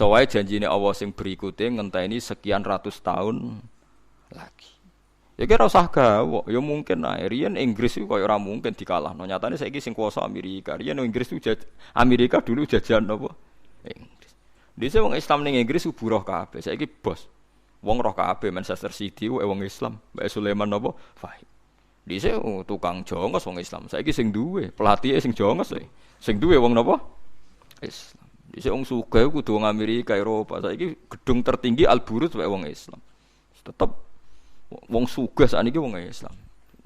Iso wae janjine Allah sing berikute ngenteni sekian ratus tahun lagi. Ya kira usah gawok, ya mungkin ae. Riyen Inggris iku koyo ora mungkin dikalahno. Nyatane saiki sing kuwasa Amerika. Riyen Inggris itu Amerika dulu jajan apa? Inggris. Dise wong Islam ning Inggris ku buruh kabeh. Saiki bos. Wong roh kabeh Manchester City wong Islam. Mbak Sulaiman apa? Fahim. Dise tukang jongos wong Islam. Saiki sing duwe pelatih sing jongos e. Sing duwe wong napa? Islam. Dise wong sugih kudu wong Amerika, Eropa. Saiki gedung tertinggi Al Burj wae wong Islam. Tetep wong sugih sakniki wong Islam.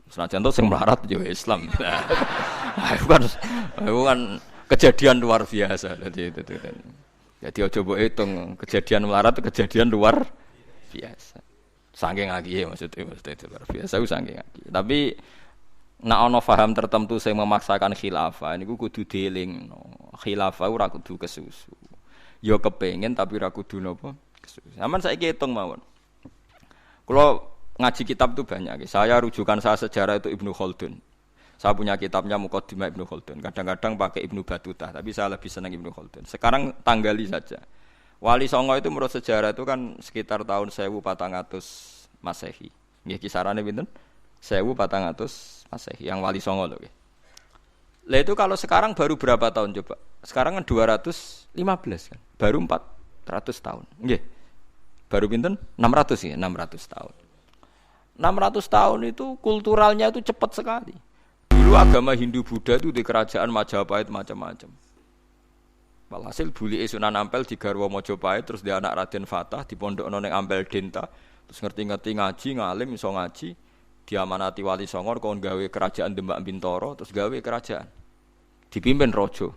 Senajan to sing melarat yo Islam. Nah, itu kan kejadian luar biasa. Jadi aja mbok hitung kejadian melarat itu kejadian luar biasa. Saking akeh maksudnya itu luar biasa saking akeh. Tapi nek ana paham tertentu sing memaksakan khilafah niku kudu dielingno. Khilafah ora kudu kesusu. Ya kepengin tapi ora kudu napa kesusu. Sampeyan saiki hitung mawon. Kalau ngaji kitab itu banyak. Saya rujukan saya sejarah itu Ibnu Khaldun. Saya punya kitabnya Muqaddimah Ibnu Khaldun. Kadang-kadang pakai Ibnu Battuta, tapi saya lebih senang Ibnu Khaldun. Sekarang tanggali saja. Wali Songo itu menurut sejarah itu kan sekitar tahun 1400 Masehi. Nggih kisarannya pinten? 1400 Masehi yang Wali Songo lho nggih. Lah itu kalau sekarang baru berapa tahun coba? Sekarang kan 215 kan. Baru 400 tahun. Nggih. Baru pinten? 600 ya, 600 tahun. 600 tahun itu kulturalnya itu cepat sekali. Dulu agama Hindu Buddha itu di kerajaan Majapahit macam-macam. Walhasil buli Sunan Ampel di Garwa Mojopahit terus di anak Raden Fatah di pondokno ning Ampel Denta. Terus ngerti-ngerti ngaji, ngalim iso ngaji, diamanati Wali Songo kon gawe kerajaan Demak Bintoro, terus gawe kerajaan. Dipimpin raja.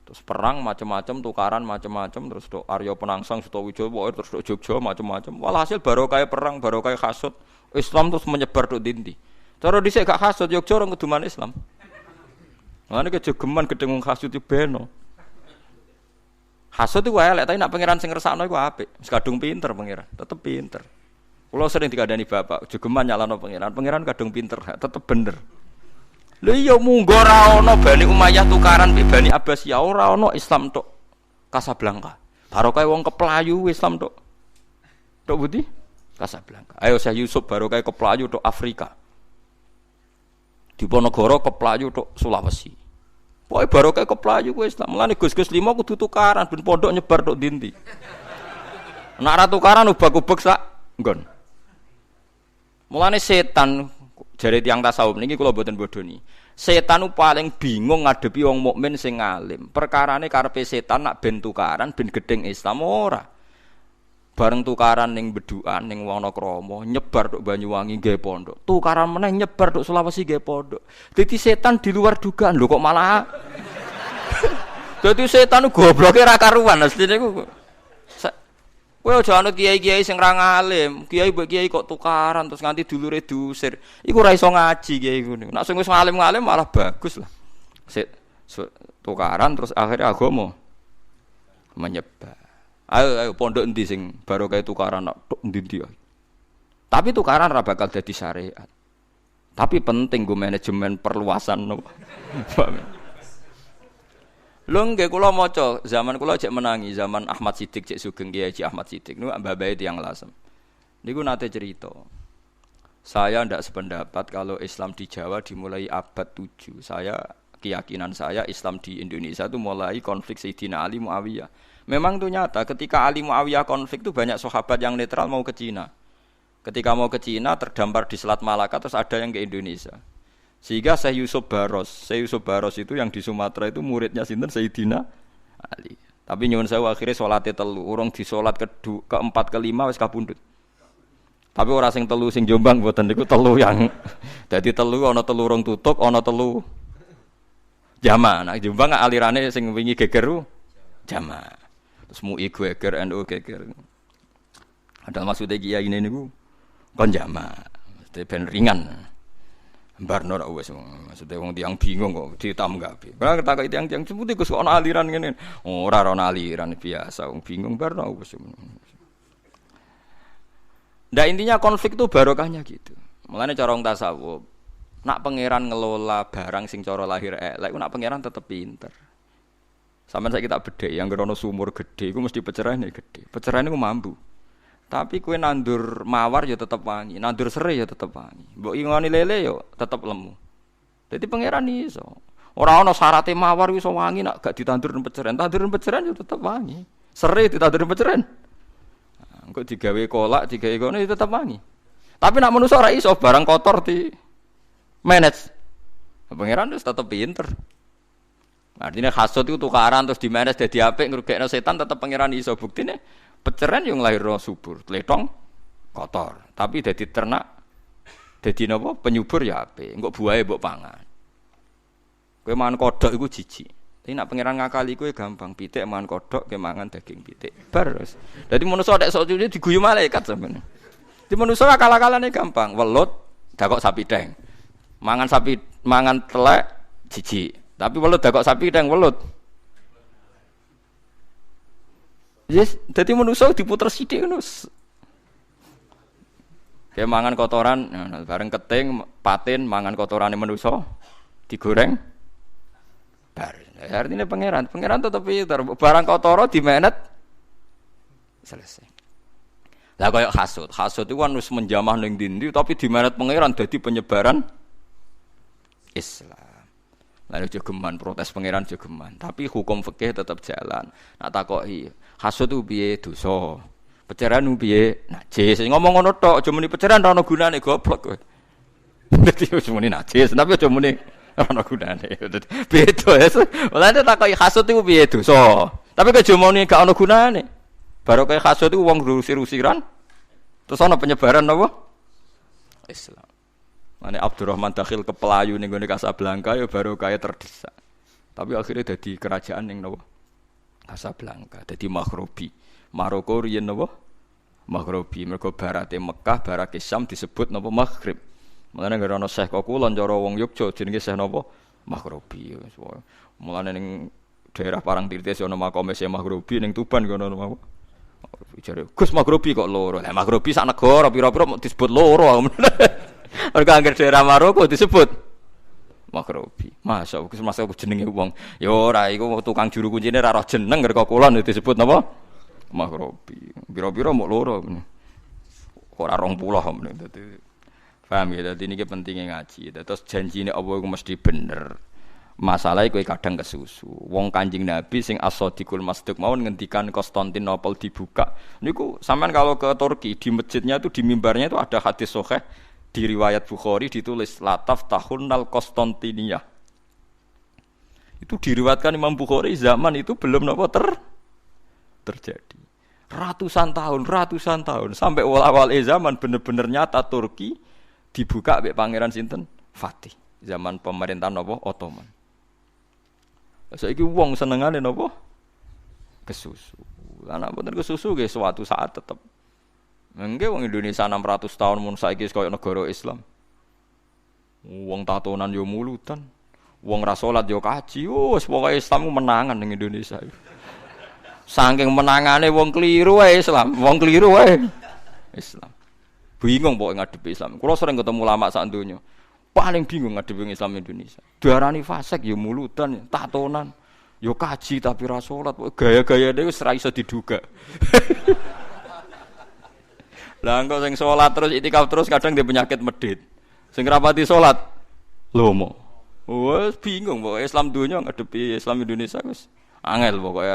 Terus perang macam-macam, tukaran macam-macam, terus do Arya Penangsang, Sutawijaya, terus do Jogja macam-macam. Walhasil barokah perang, barokah hasud, Islam terus menyebar do dindi. Cara dhisik gak hasud Jogja orang kuduman Islam. Ngene kejogeman gedeng hasud iki beno. Hasud iku elek, tapi nek pangeran sing ngersakno iku apik. Wis kadung pinter pangeran, tetep pinter. Kula sering dikandani bapak, jogeman nyalano pangeran, pangeran kadung pinter, tetep bener. Lha iya munggo ora ana Bani Umayyah tukaran mbek Bani Abbasiyah ora ana Islam tok Casablanca. Barokah wong keplayu Islam tok. Tok budi? Casablanca. Ayo Syekh Yusuf barokah keplayu tok Afrika. Diponegoro keplayu tok Sulawesi. Pokoke barokah keplayu ku Islam. Mulane Gus-gus 5 kudu tukaran ben pondok nyebar tok ndi-ndi. Nek ora tukaran ubak-ubek sak nggon. Mulane setan jare tiyang tasawuf niki kula mboten bodoni. Setan paling bingung ngadepi wong mukmin sing alim. Perkarane karepe setan nak ben tukaran ben gedeng Islam ora. Bareng tukaran ning Bedukan ning Wonokrama nyebar tok Banyuwangi nggih pondok. Tukaran meneh nyebar tok Sulawesi nggih pondok. Dadi setan di luar dugaan lho kok malah. Dadi setan gobloke ra karuan mestine ku. Kowe aja anut kiai-kiai sing ra ngalim, kiai mbek kiai kok tukaran terus nganti dulure diusir. Iku ora iso ngaji kiai ngono. Nek sing wis ngalim-ngalim malah bagus lah. Tukaran terus akhirnya agama menyebar. Ayo pondok endi sing barokah tukaran tok ndi-ndi. Tapi tukaran ra bakal dadi syariat. Tapi penting go manajemen perluasan no. Lho nggih kula maca zaman kula cek menangi zaman Ahmad Siddiq cek Sugeng Kiai Ahmad Siddiq niku mbah-mbahe tiyang Lasem. Niku nate cerita. Saya ndak sependapat kalau Islam di Jawa dimulai abad 7. Keyakinan saya Islam di Indonesia itu mulai konflik Sayyidina Ali Muawiyah. Memang itu nyata ketika Ali Muawiyah konflik itu banyak sahabat yang netral mau ke Cina. Ketika mau ke Cina terdampar di Selat Malaka terus ada yang ke Indonesia. Sehingga Syekh Yusuf Baros itu yang di Sumatera itu muridnya sinten Sayyidina Ali. Tapi nyuwun sewu akhire salate telu, urung disolat keempat kelima wis kabundut. Tapi ora sing telu sing Jombang mboten niku telu yang dadi telu ana telu urung tutuk, ana telu jamaah. Nah Jombang alirane sing wingi geger jamaah. Terus MUI geger NU geger. Ada maksudnya kiai ini niku kon jamaah. Mesti ben ringan. Barno ora wis maksudnya wong tiyang bingung kok ditambah. Ora ketakoki tiyang-tiyang seputi Gus ana aliran ngene. Ora ana aliran biasa wong bingung barno wis. Nah intinya konflik itu barokahnya gitu. Mulane cara wong tasawuf nak pangeran ngelola barang sing cara lahir elek nak pangeran tetep pinter. Sampeyan saiki tak bedhek yang ana sumur gedhe iku mesti pecerane gedhe. Pecerane ku mambu. Tapi kowe nandur mawar ya tetep wangi, nandur serai ya tetep wangi. Mbok ingoni lele ya tetep lemu. Dadi pangeran iso. Ora ana syaraté mawar iso wangi nek gak ditandur nang peceren. Tandur nang peceren ya tetep wangi. Serai ditandur nang peceren. Engko digawe kolak, digawe kono ya tetep wangi. Tapi nek manusa ora iso barang kotor di manage. Pangeran wis tetep pinter. Artinya hasud itu tukaran terus di manage dadi apik ngrugekno setan tetep pangeran iso. Buktine peceren yang lahirno subur, tletong kotor. Tapi dadi ternak dadi napa penyubur ya apik. Engko buahe mbok pangan. Kowe mangan kodhok iku jijik. Tapi nek pangeran ngakali kowe gampang, pitik mangan kodhok, kowe mangan daging pitik. Bar wis. Dadi manusa nek sok suci diguyu malaikat sampeyan. Di manusa akal-akalane gampang, welut dakok sapi deng. Mangan telek jijik. Tapi welut dakok sapi deng welut. Yes, dadi manusa diputer sithik ngono. Kayak mangan kotoran, bareng keting, patin, mangan kotorane manusa, digoreng. Bar. Artinya pangeran tetep pinter. Barang kotor dimenet selesai. Lah kaya hasud itu kan wis menjamah ning ndi tapi dimenet pangeran dadi penyebaran Islam. Lalu jogeman protes pangeran jogeman, tapi hukum fikih tetap jalan. Nak takoki, hasud itu piye dosa? Peceran ku piye najis? Ngomong ngono tok, aja muni peceran ora ono gunane goblok kowe. Dadi wis muni najis, tapi aja muni ora ono gunane. Beda ya. Lah nek takoki hasud itu piye dosa? Tapi aja muni gak ono gunane. Baru kaya hasud itu wong rusir-rusiran. Terus ana penyebaran apa? Islam. Mane Abdurrahman Dakhil ke Pelayu ning gone Casablanca ya baru kaya terdesak. Tapi akhirnya dadi kerajaan ning napa? Casablanca, dadi Maghribi. Maroko riyen napa? Maghribi. Mergo barate Mekah, barake Syam disebut napa Maghrib. Mulane gara ana Syekh Kulon cara wong Yogya jenenge Syekh napa? Maghribi. Mulane ning daerah Parangtirtis ana makome Syekh Maghribi ning Tuban kono napa? Jare Gus Maghribi kok loro. Lah Maghribi sak negara pira-pira disebut loro. Mergo angger daerah Maroko disebut Maghribi. Masyaallah Gus masuk jenenge wong. Ya ora iku tukang juru kuncine ra roh jeneng ngerko kulon disebut napa? Maghribi. Pira-pira mok loro. Ora 20 men dadi. Paham ya dadi niki pentinge ngaji. Terus janjine Allah iku mesti bener. Masalah kowe kadang kesusu. Wong Kanjeng Nabi sing as-sadiqul masduq mawon ngendikan Konstantinopel dibuka. Niku sampean kalau ke Turki di masjidnya itu di mimbarnya itu ada hadis sahih di riwayat Bukhari ditulis lataf tahunnal Konstantinia. Itu diriwayatkan Imam Bukhari zaman itu belum napa terjadi. Ratusan tahun sampai awal zaman bener-bener nyata Turki dibuka mbek pangeran sinten? Fatih. Zaman pemerintahan napa Ottoman. Saiki wong senengane napa? Kesusu. Lah nek mboten kesusu nggih suatu saat tetep. Nggih wong Indonesia 600 tahun mun saiki koyo negara Islam. Wong tatonan yo mulutan. Wong ra salat yo kaji. Wis pokoke Islam menangan ning Indonesia. Saking menangane wong kliru wae Islam, wong kliru wae Islam. Bingung pokoke ngadepi Islam. Kula sering ketemu ulama sak donya. Paling bingung ngadepi Islam Indonesia. Diarani fasik ya mulutan, ya tatonan, ya kaji tapi ra salat. Gaya-gayane wis ra iso diduga. Lah engko sing salat terus itikaf terus kadang dia penyakit medhit. Sing rapati salat lomo. Wes bingung pokoke Islam donya ngadepi Islam Indonesia wis angel pokoke.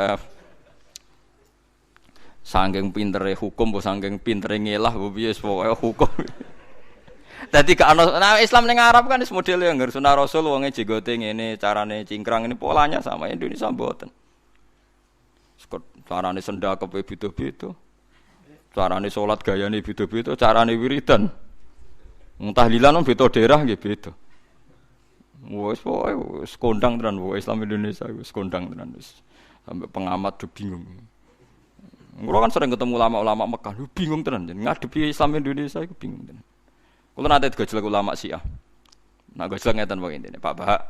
Saking pintere hukum, saking pintere ngelah piye pokoke hukum. Dadi gak ana nah Islam ning Arab kan wis modele ngger sunah Rasul wonge jenggote ngene, carane cingkrang ini polanya sama Indonesia mboten. Carane sendakepe beda-beda. Carane salat gayane beda-beda, carane wiridan. Tahlilan beda daerah nggih beda. Wis pokoke wis kondang tenan wae Islam Indonesia wis kondang tenan wis. Sampai pengamat do bingung. Kulo kan sering ketemu ulama-ulama Mekah, bingung tenan ngadepi Islam Indonesia iku bingung tenan. Kulo nate digojlek ulama Syiah. Nah gojlek ngeten wae intine, Pak Bahak.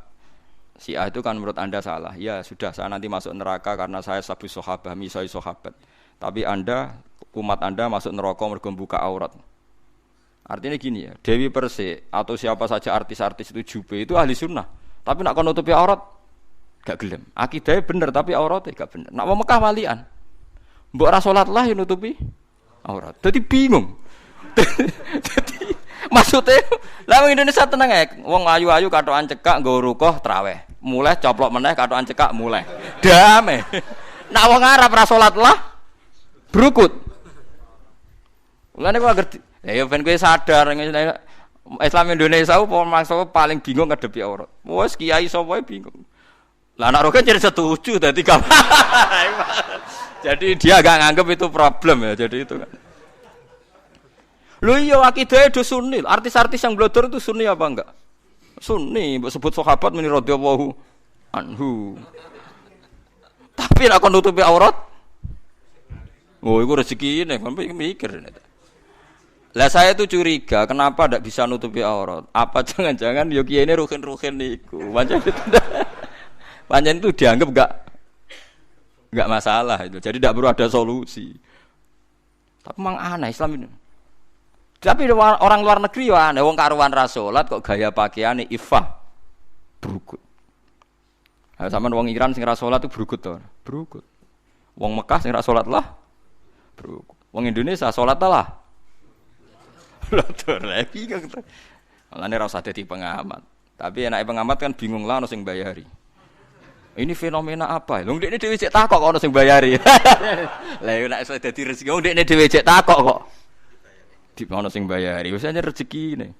Syiah itu kan menurut Anda salah. Ya sudah, saya nanti masuk neraka karena saya sabu sahabat, misai sahabat. Tapi Anda, umat Anda masuk neraka mergo buka aurat. Artinya gini ya, Dewi Persik atau siapa saja artis-artis itu jube itu ahli sunnah. Tapi nak kon nutupi aurat Gak gelem. Akidahnya bener tapi auratnya gak bener. Nak wong Mekah walian. Mbok ra salat lah yang nutupi aurat. Dadi bingung. Dadi maksudnya lah wong Indonesia tenang ae. Wong ayu-ayu katokan cekak nggo rukuh traweh. Mulai coplok meneh katokan cekak mulai. Damai. Nak wong Arab ra salat lah brukut. Mulane kok ngerti. Ya ben kowe sadar Islam Indonesia apa maksud paling bingung ngadepi aurat. Wes kiai sapa bingung. Lah anak roken jadi setuju dadi jadi dia agak nganggep itu problem ya. Jadi itu kan. Lho iya akidahnya do sunni. Artis-artis yang blodor itu sunni apa enggak? Sunni, mbok sebut sahabat muni radhiyallahu anhu. Tapi nek kon nutupi aurat, oh iku rezeki nek kon mikir. Lah saya tuh curiga, kenapa ndak bisa nutupi aurat? Apa jangan-jangan yo kiye ini ruhin-ruhin niku. Pancen itu dianggap enggak masalah itu. Jadi tidak perlu ada solusi. Tapi memang aneh Islam ini. Tapi orang luar negeri ya aneh, wong karuan ra salat kok gaya pakaiane ifah. Brukut. Nah, sampean wong Iran sing ra salat itu brukut to. Brukut. Wong Mekah sing ra salat lah brukut. Wong Indonesia salat lah. Lotor lagi kan. Malane ra usah dadi pengamat. Tapi enake pengamat kan bingung lah ono sing bayari. Ini fenomena apa? Lho ndekne dhewe cek takok kok ono sing bayari. Lah nek iso dadi rezeki wong ndekne dhewe cek takok kok. Di ono sing bayari, wis aja rezekine.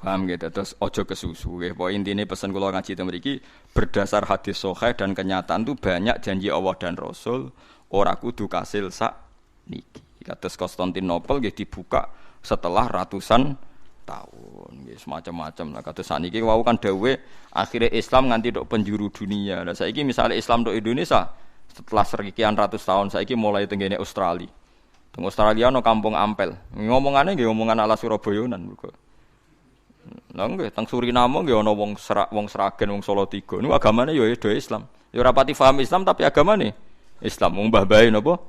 Paham gitu, terus ojo kesusu. Poin intine pesan kula ngaji teng mriki berdasar hadis sahih dan kenyataan itu banyak janji Allah dan Rasul ora kudu kasil sak niki. Kados Konstantinopel nggih dibuka setelah ratusan tahun. Nggih semacam-macam lah kados saniki wau kan dawuhe akhire Islam nganti tok penjuru dunia. Lah saiki misalnya Islam tok Indonesia setelah sekian ratus tahun saiki mulai tenggene Australia. Teng Australia no kampung Ampel. Ngomongane nggih omongan ala Surabayanan mergo. Lah nggih teng Suriname nggih ana wong Sragen, wong Salatiga. Niku agamane ya do Islam. Ya ora pati paham Islam tapi agamane Islam. Wong mbah-mbahe napa?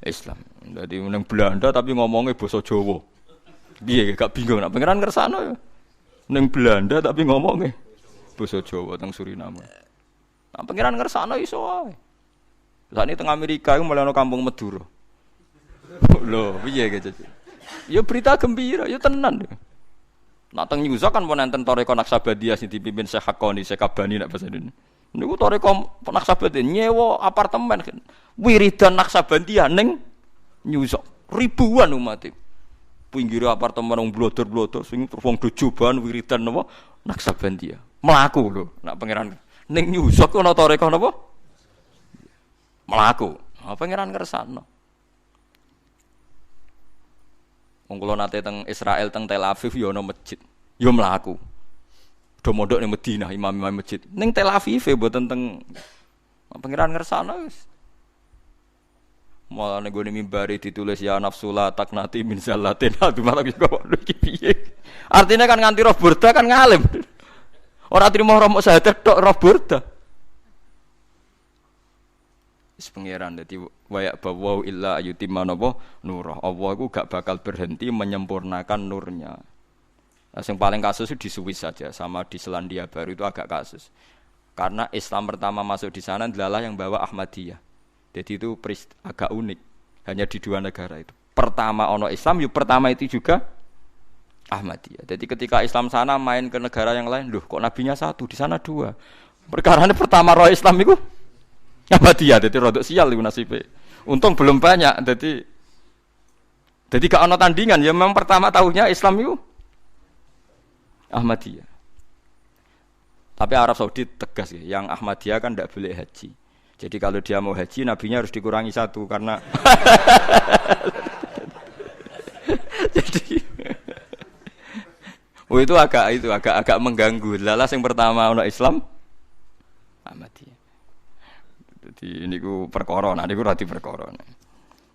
Islam. Dadi ning Belanda tapi ngomongnya basa Jawa. Piye gak bingung nek pangeran ngersano ya. Ning Belanda tapi ngomongnya basa Jawa teng Suriname. Nek pangeran ngersano iso wae. Sakniki teng Amerika iku mulai ana kampung Madura. Loh, piye gitu. Ya berita gembira, ya tenan. Nak teng Nyuza kan pun enten Toreko Naksabandiyah sing dipimpin Syekh Hakoni, Syekh Kabani nek bahasa Indonesia. Niku Toreko Naksabandiyah nyewa apartemen kan. Wiridan Naksabandiyah ning Nyuza. Ribuan umat e. Pinggir apartemen wong blodor-blodor sing wong dojoban wiridan napa Naksabandiyah. Mlaku lho, nak pangeran ning Nyuza ku ana Toreko napa? Mlaku. Ha pangeran ngersakno. Wong kula nate teng Israel teng Tel Aviv ya ana masjid. Ya mlaku. Do mondok ning Madinah imam-imam masjid. Ning Tel Aviv mboten teng pangeran ngersakno wis. Malah ning gone mimbari ditulis ya nafsula taknati min zallatin. Aduh malah kok iki piye. Artinya kan nganti roh burda kan ngalim. Ora trimo romo syahadat tok roh burda. Pengiran dadi wayak bawa illa ayutimma napa nurah. Allah iku gak bakal berhenti menyempurnakan nurnya. Nah, yang paling kasus itu di Swiss saja sama di Selandia Baru itu agak kasus. Karena Islam pertama masuk di sana adalah yang bawa Ahmadiyah. Jadi itu agak unik. Hanya di dua negara itu. Pertama ono Islam, pertama itu juga Ahmadiyah. Jadi ketika Islam sana main ke negara yang lain, loh kok nabinya satu, di sana dua. Perkarane pertama roh Islam itu Ahmadiyah, jadi rodok sial itu nasibnya. Untung belum banyak, jadi gak ada tandingan. Ya memang pertama tahunya Islam itu Ahmadiyah. Tapi Arab Saudi tegas ya, yang Ahmadiyah kan tidak boleh haji. Jadi kalau dia mau haji, nabinya harus dikurangi satu karena. Jadi, itu agak mengganggu. Lalas yang pertama ono Islam Ahmadiyah. Jadi ini ku perkara, nah niku radi perkara.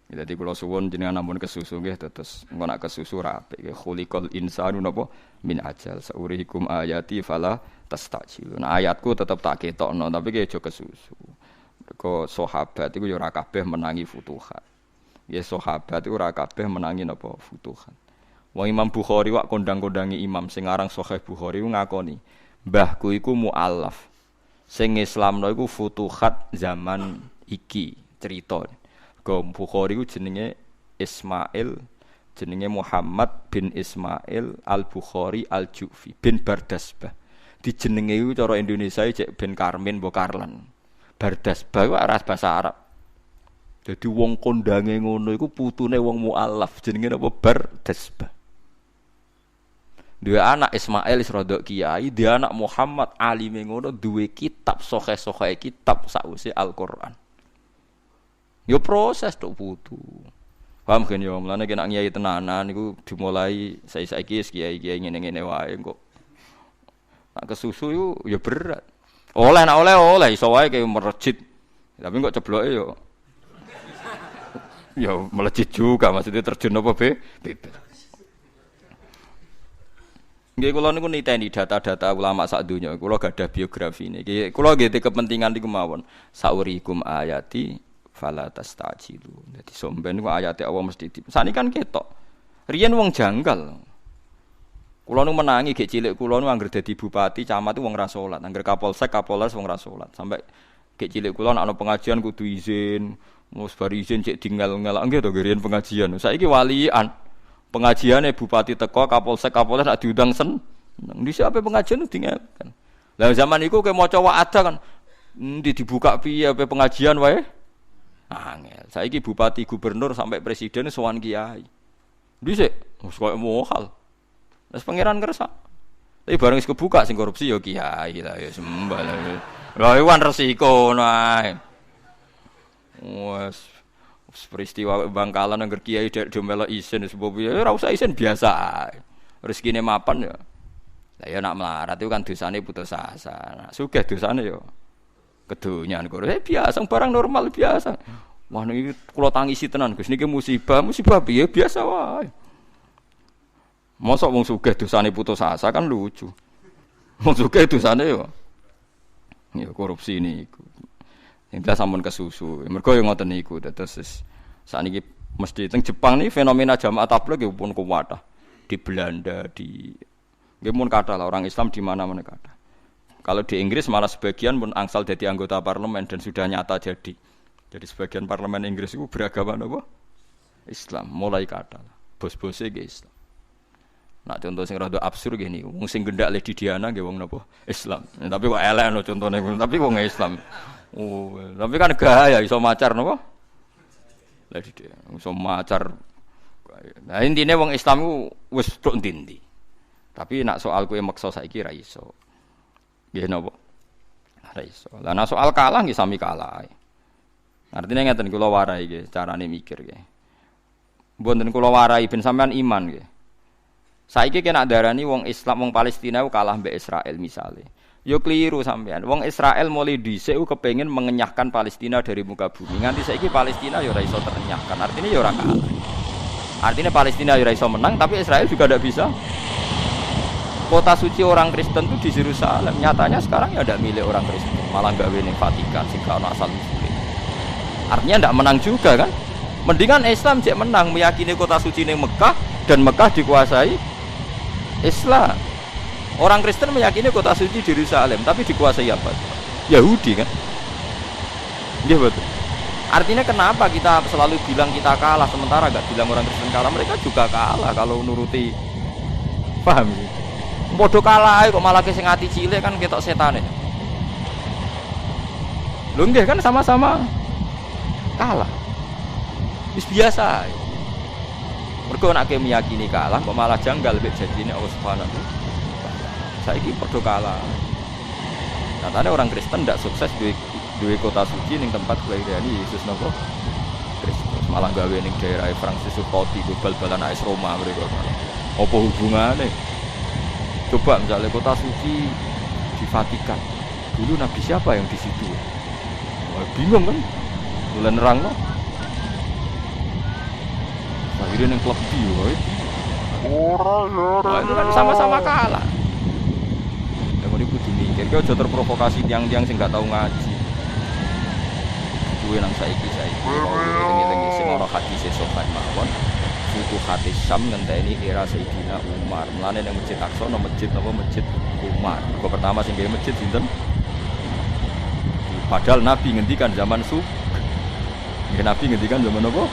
Jadi kula suwun jenengan ampun kesusu nggih terus engko nak kesusu rapi nggih khuliqal insanu napa min ajal saurihikum ayati fala tastajilun. Nah, ayatku tetep tak ketokno tapi ki aja kesusu. Mergo sahabat iku ya ora kabeh menangi futuhat. Ya sahabat iku ora kabeh menangi napa futuhat. Wong Imam Bukhari wak kondang-kondangi imam sing aran Sahih Bukhari ngakoni, mbahku iku mualaf. Sing Islamno iku futuhat zaman iki cerita. Bukhari iku jenenge Ismail, jenenge Muhammad bin Ismail Al-Bukhari Al-Ju'fi bin Bardasbah. Dijenenge iku cara Indonesia cek bin Karmin mbok Karlan. Bardasbah iku aras bahasa Arab. Jadi wong kondange ngono iku putune wong mualaf jenenge apa Bardasbah. Dua anak Ismail Isrodok Kiai, dia anak Muhammad alime ngono duwe kitab sahih-sahih kitab sakwise Al-Qur'an. Yo proses tok putu. Paham kan yo mlane nek nyai tenanan niku dimulai saiki kiai-kiai ngene-ngene wae kok. Nak kesusu yo berat. Oleh iso wae kaya merejit. Tapi kok cebloke yo melejit juga maksudnya terjun apa bebas. Nggih kula niku niteni data-data ulama sak donya. Kula gadah biografi niki. Kula nggih kepentingan niku mawon. Saurikum ayati fala tastajilu. Dadi somben niku ayate Allah mesti di. Sani kan ketok. Riyen wong janggal. Kula nu menangi gek cilik kula nu anggere dadi bupati, camat wong ra salat. Anggere kapolsek, kapolres wong ra salat. Sampai gek cilik kula ana pengajian kudu izin. Mus bar izin cek tinggal-ngelak nggih to riyen pengajian. Saiki walian. Pengajiannya bupati teko kapolsek nak diundang di siapa pengajian itu diingatkan. Lah zaman itu kayak mau coba ada kan dibuka piye pengajian wae angel. Saiki bupati gubernur sampai presiden sowan kiai dhisik wis koyo mohal wis pangeran kersa tapi bareng wis kebuka sing korupsi ya kiai lah ya sembah lah iwan resiko nae wes peristiwa Bangkalan angger kiai dek melok isin sebab ya ora usah isin biasa ae. Rezekine mapan ya. Lah ya nak melarat itu kan dosane putus asa. Nah, sugih dosane ya kedonyan kok. Biasa barang normal biasa. Wah niki kula tangisi tenan Gus niki musibah piye biasa wae. Mosok wong sugih dosane putus asa kan lucu. Wong sugih dosane ya korupsi niku. Intinya sampun kesusu. Mergo yo ngoten niku terus sakniki mesti teng Jepang nih fenomena jamaah tabligh pun kuwat. Di Belanda di nggih mun kathah lah orang Islam di mana-mana kathah. Kalau di Inggris malah sebagian pun angsal jadi anggota parlemen dan sudah nyata jadi. Jadi sebagian parlemen Inggris itu beragama apa? Islam, mulai kathah. Bos-bose nggih Islam. Nah contoh sing rada absurd gini, wong sing gendak Lady Diana nggih wong napa? Islam. Tapi kok elek no contone tapi wong Islam. Oh, tapi kan gaya iso macar napa? Lagi dia iso macar. Nah, intine wong Islam ku wis tok ndi. Tapi nak soal kowe maksa saiki ra iso. Nggih napa? Ra iso. Lah nak soal kalah nggih sami kalah. Artinya ngeten kula warai nggih carane mikir nggih. Mboten kula warai ben sampean iman nggih. Saiki kena darani wong Islam wong Palestina ku kalah mbek Israel misale. Yo keliru sampean. Wong Israel mulai dhisik kepengin mengenyahkan Palestina dari muka bumi. Nganti saiki Palestina yo ora iso terenyahkan. Artinya yo ora kalah. Artinya Palestina yo ora iso menang tapi Israel juga tidak bisa. Kota suci orang Kristen itu di Yerusalem. Nyatanya sekarang ya tidak milik orang Kristen. Malah gawe ning Vatikan sing gak ono asal usule. Artinya tidak menang juga kan? Mendingan Islam cek menang meyakini kota suci ning Mekah dan Mekah dikuasai Islam. Orang Kristen meyakini kota suci di Yerusalem, tapi dikuasai apa? Yahudi kan? Iya betul. Artinya kenapa kita selalu bilang kita kalah, sementara gak bilang orang Kristen kalah? Mereka juga kalah kalau nuruti. Paham? Bodoh kalah, kok malah sing ati cilik kan ketok setane. Lho nggih kan sama-sama kalah. Wis biasa. Mergo nek meyakini kalah, kok malah janggal mek janjine Allah Subhanahu. Saiki padha kalah. Katanya orang Kristen tidak sukses duwe kota suci ning tempat kelahiran Yesus napa? Kristus. Malah gawe ning daerah Frankfurt Koti bal-balan AS Roma mereka. Apa hubungane? Coba misalnya kota suci di Vatikan. Dulu nabi siapa yang di situ? Wah, bingung kan? Mulai nerangno. Akhirnya ning klub di wae. Itu kan sama-sama kalah. Ini kudu mikir, kau jauh terprovokasi tiang-tiang sing gak tau ngaji. Kuwi nang saiki eling-eling sing ana hadis sopan mawon. Futuh hati Syam ngenteni era Sayyidina Umar. Mulane nang Masjid Aqsa ana masjid Umar. Kok pertama sing gawe masjid sinten? Padahal Nabi ngendikan zaman Nabi ngendikan zaman apa?